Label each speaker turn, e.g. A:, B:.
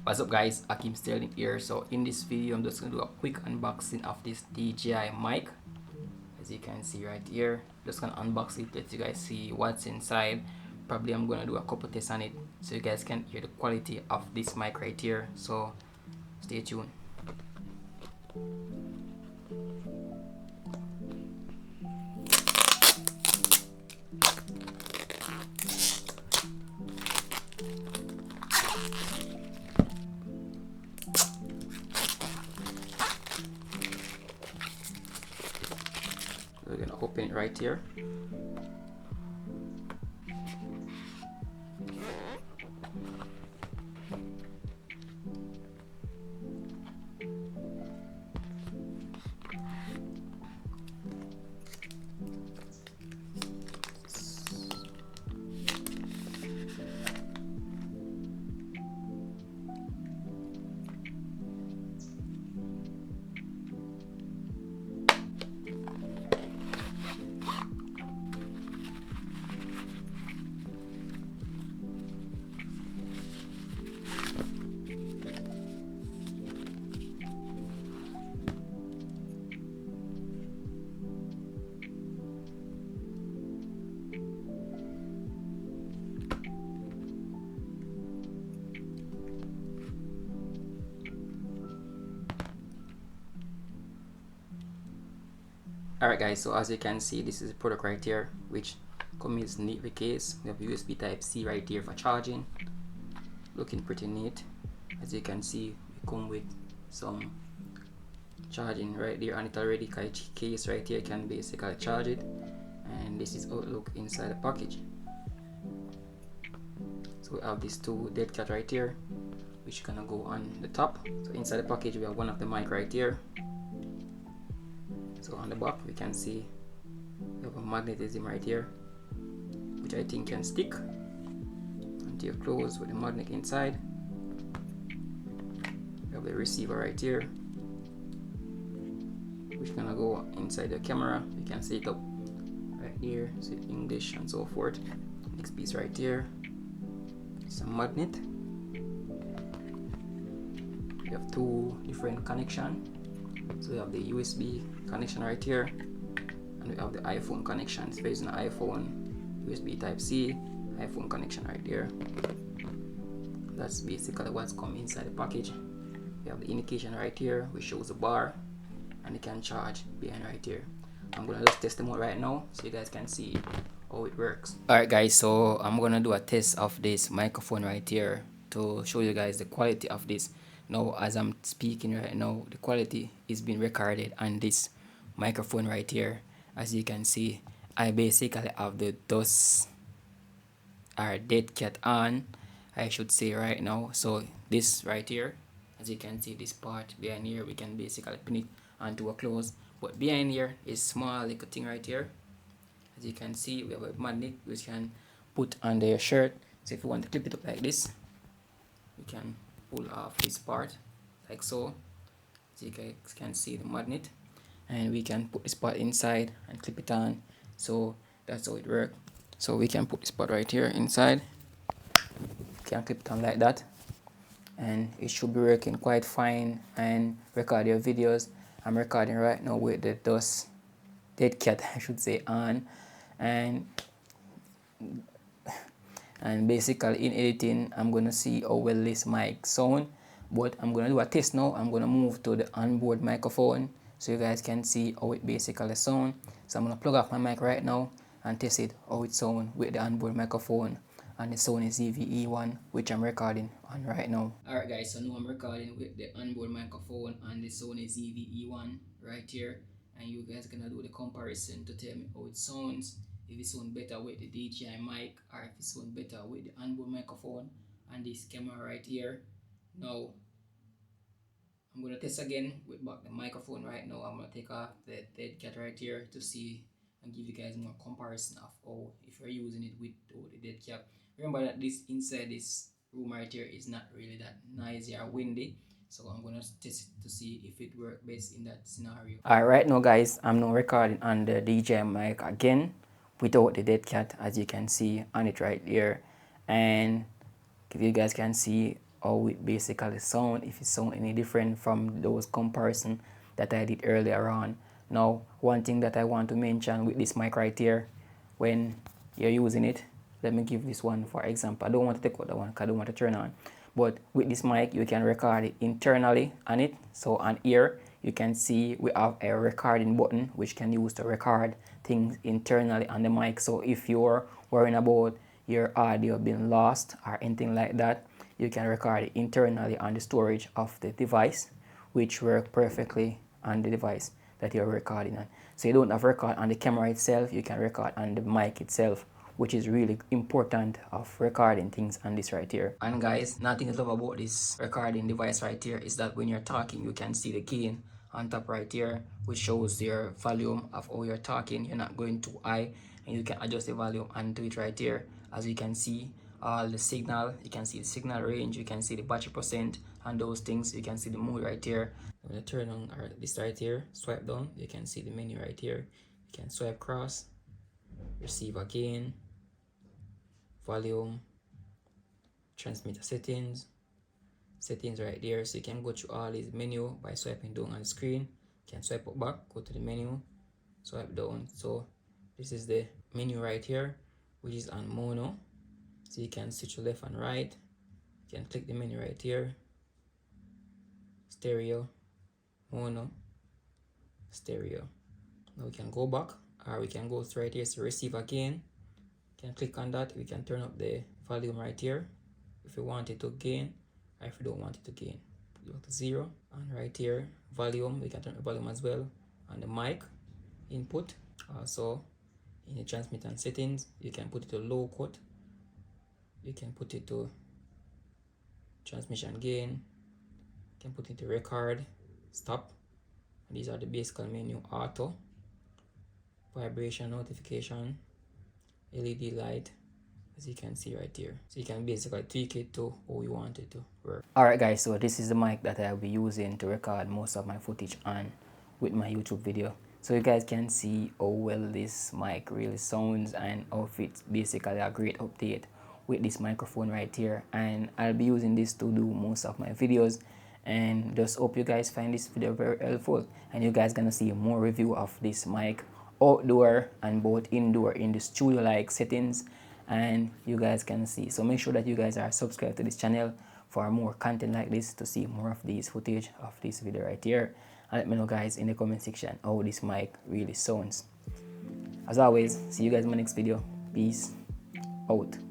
A: What's up guys, Ackeem Sterling here. So in this video I'm just going to do a quick unboxing of this DJI mic. As you can see right here, just gonna unbox it, let you guys see what's inside. Probably I'm gonna do a couple tests on it so you guys can hear the quality of this mic right here. So stay tuned. We're gonna open it right here. Alright guys, so as you can see, this is the product right here, which comes neatly case. We have USB type C right here for charging, looking pretty neat. As you can see, we come with some charging right there, and it already case right here can basically charge it. And this is how it look inside the package. So we have these two dead cat right here, which gonna go on the top. So inside the package we have one of the mic right here. So on the back we can see we have a magnetism right here, which I think can stick until you close with the magnet inside. We have the receiver right here, which gonna go inside the camera. You can set it up right here, so English and so forth. Next piece right here, some magnet. We have two different connections. So we have the USB connection right here, and we have the iPhone connection. So using an iPhone, USB type C, iPhone connection right there. That's basically what's coming inside the package. We have the indication right here, which shows the bar, and you can charge behind right here. I'm gonna just test them out right now so you guys can see how it works. Alright guys, so I'm gonna do a test of this microphone right here to show you guys the quality of this. Now as I'm speaking right now, the quality is being recorded on this microphone right here. As you can see, I basically have the dust or dead cat on, I should say right now. So this right here, as you can see, this part behind here, we can basically pin it onto a close, but behind here is small little thing right here. As you can see, we have a magnet which you can put under your shirt. So if you want to clip it up like this, we can pull off this part like so. As you guys can see the magnet, and we can put this part inside and clip it on. So that's how it works. So we can put this part right here inside, can clip it on like that, and it should be working quite fine and record your videos. I'm recording right now with the dust dead cat, I should say, on, and basically in editing I'm gonna see how well this mic sound. But I'm gonna do a test now. I'm gonna move to the onboard microphone so you guys can see how it basically sound. So I'm gonna plug off my mic right now and test it how it sound with the onboard microphone, and the Sony ZV-E1, which I'm recording on right now. Alright guys, so now I'm recording with the onboard microphone and the Sony ZV-E1 right here, and you guys gonna do the comparison to tell me how it sounds, if it sounds better with the DJI mic or if it sounds better with the onboard microphone and this camera right here. Now I'm gonna test again with back the microphone right now. I'm gonna take off the dead cat right here to see and give you guys more comparison of how if you're using it with the dead cat. Remember that this inside this room right here is not really that noisy or windy, so I'm gonna test it to see if it works best in that scenario. Alright, right now guys, I'm now recording on the DJI mic again without the dead cat, as you can see on it right here, and if you guys can see how it basically sound, if it sound any different from those comparison that I did earlier on. Now, one thing that I want to mention with this mic right here, when you're using it, let me give this one for example. I don't want to take out that one because I don't want to turn on. But with this mic, you can record it internally on it. So on here, you can see we have a recording button which can use to record things internally on the mic. So if you're worrying about your audio being lost or anything like that, you can record it internally on the storage of the device, which work perfectly on the device that you're recording on. So you don't have to record on the camera itself, you can record on the mic itself, which is really important of recording things on this right here. And guys, nothing to love about this recording device right here is that when you're talking, you can see the gain on top right here, which shows your volume of how you're talking. You're not going too high, and you can adjust the volume onto it right here. As you can see, all the signal, you can see the signal range, you can see the battery percent and those things. You can see the mood right here. When you turn on this right here, swipe down, you can see the menu right here. You can swipe across, receive again, volume, transmitter settings right there. So you can go through all these menu by swiping down on the screen. You can swipe up back, go to the menu, swipe down. So this is the menu right here, which is on mono. So you can switch to left and right. You can click the menu right here, stereo, mono, stereo. Now we can go back, or we can go right here to receive again. You can click on that. We can turn up the volume right here if you want it to gain, or if you don't want it to gain. Go to 0, and right here volume, we can turn the volume as well on the mic input. Also in the transmitter and settings, you can put it to low cut, you can put it to transmission gain, you can put it to record, stop. And these are the basic menu: auto, vibration, notification, LED light, as you can see right here. So you can basically tweak it to how you want it to work. Alright guys, so this is the mic that I'll be using to record most of my footage on with my YouTube video. So you guys can see how well this mic really sounds and how it's basically a great update with this microphone right here. And I'll be using this to do most of my videos, and just hope you guys find this video very helpful, and you guys gonna see more review of this mic outdoor and both indoor in the studio like settings, and you guys can see. So make sure that you guys are subscribed to this channel for more content like this, to see more of these footage of this video right here. And let me know guys in the comment section how this mic really sounds. As always, see you guys in my next video. Peace out.